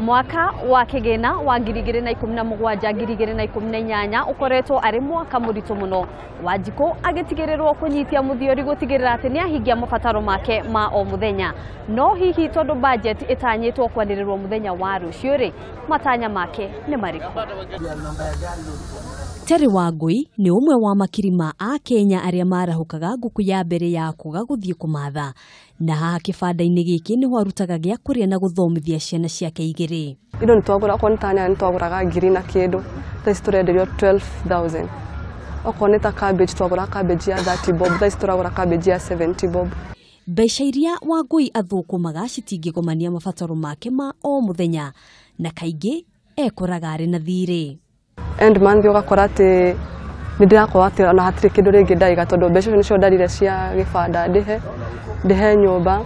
Mwaka wa kigina wa 2017-2018 ukoretwo ari mwaka murito muno. Wanjiku agitigirirwo kunyitia muthiori gutigirira ati ni ahingia mabataro make ma o muthenya. No hihi tondu budget itanyitwo kwanirirwo muthenya wa ruciu matanya make ni mariku. Terry Wangui ni umwe wa makirima a Kenya aria marahukaga guku ya mbere ya kuga guthie kumatha. Na haha kibanda-ini giki ni warutaga gia kuria na guthomithia ciana ciake igiri. Indo nitwagura kwa Matanya nitwaguraga ngiri na kindu. Thaici turenderio 12,000. Okorwo ta cabbage twagura cabbage ya 30 bob, thaici turagura cabbage ya 70 bob. Mbeca iria Wangui athukumaga citingigomania mabataro make ma o muthenya na kaingi ekoraga ari na thiri. End month ugakora ati ndirakorwo ati ona hatire kindu ringi ndaiga tondu mbeca nicio ndarire cia gibanda ndihe nyumba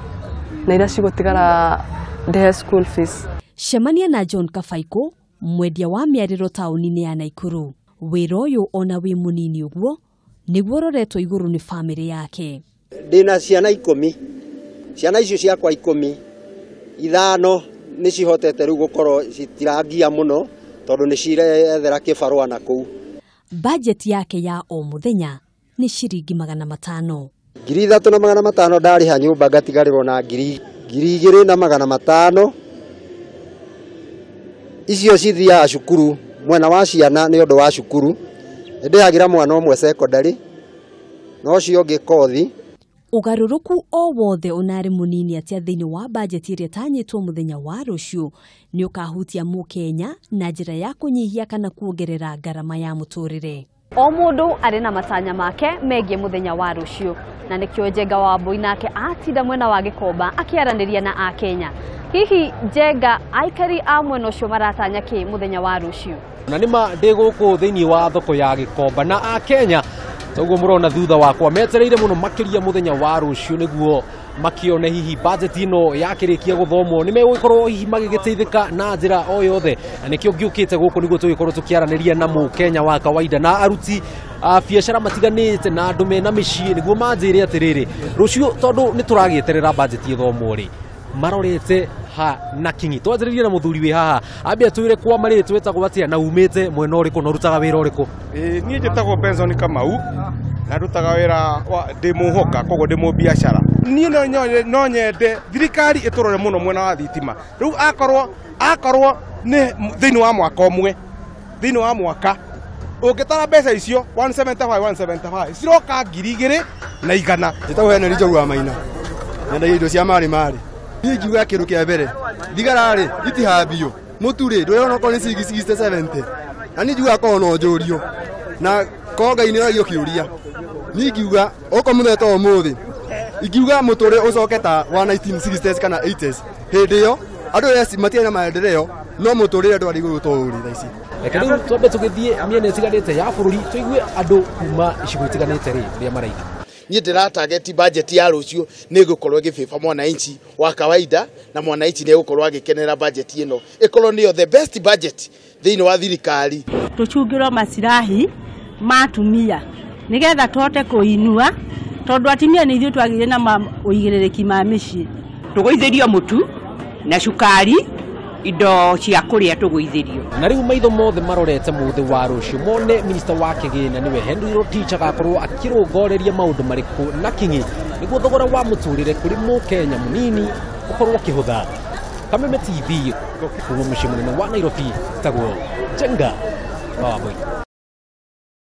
na ira cigotigara ndihe school fees. Shemania na John Kafaiko mwendia wa miariro tauni-ini ya Naikuru. Wira uyu ona wi munini uguo niguo roretwo iguru ni family yake. Ndina ciana 10. Ciana icio ciakwa 10 ithano ni cihotete riu gukorwo citirangia muno tondu ni cirethera kibarua na kuu. Budget yake ya o muthenya ni ciringi 500. 3,500 ndariha nyumba ngatigarirwo na 2,500. Icio cithiaga cukuru mwena wa ciana ni undu wa cukuru. Ndihagira mwana umwe secondary no cio ngi kothi. Ugaruruku o wothe unari munini atia thiini wa budget iria tanyitwo muthenya wa ruciu ni ukahutia Mukenya na njira ya kunyihia kana kuongerera garama ya muturire. O mundu ari na matanya make megie muthenya wa ruciu na nikio Njenga wa Mbui nake atinda mwena wa Gikomba akiaraniria na a Kenya. Hihi Njenga aikari a mwena ucio maratanya ki muthenya wa ruciu? Na nima ndi guku thiini wa thoko ya Gikomba na a Kenya toguo murona thutha wakwa metereire muno makiria muthenya wa ruciu niguo makione hihi budget ino yakirikia guthomwo ni megwikorwo hihi magigiteithika na njira o yothe na nikio ngiukite guku niguo tugikorwo tukiaraniria na Mukenya wa kawaida na aruti biashara matiganite na andu mena micii niguo manjire atiriri ruciu tondu ni turagieterera budget ithomwo ri marorete ha na kingi twajiriria na muthuri wi haha ambia twire kwa mari twetagwo atia na umite mwena uriku no rutaga wira uriku. Nie njitagwo Benson Kamau na rutaga wira ndi muhoka kogo ndi mu biashara. Nie no nyende thirikari iturore muno mwena wa thitima riu akorwo ni thiini wa mwaka omwe thiini wa mwaka ungitara mbeca icio 175 ciroka 2,200 njitagwo Henry Rotich nyenda indo cia mari ngiuga kindu kia mbere thigarari itihambio muturire ndwona ko ni 670 na ngiuga ko no njurio na konga-ini ragio kiuria ngiuga oko mutheta o muthi ngiuga muturire ucoke ta wa 1960s kana 80s hindi yo andu esi matiana maendeleo no muturire ndwari iguru turi thaici. Reke riu twambe tugithie miena itiganite ya bururi tuigue andu kuma icigo itiganite ria maraiga. Nie ndira target budget ya ruciu ni gukorwo gififa mwananchi wa kawaida na mwananchi ni gukorwo agikenera budget ino ikorwo niyo the best budget thiini wa thirikari. Tuchungirwo macirahi matumia nigetha tote kuinua tondu atimia ni ithuĩ twagire na uigirĩrĩki ma mĩciĩ tuguithĩrio mutu na cukari indo cia kuria tuguithĩrio. Na riu Maitho mothe marorete muthe wa ruciu mone minista wa kigina niwe Henry Rotich agakorwo akirungoreria maundu mariku na kingi niguo thogora wa muturire kuri Mukenya munini ukorwo kihutha. Kameme TV kuma muciĩ munene wa Nairobi tagwo Njenga wa Mbui.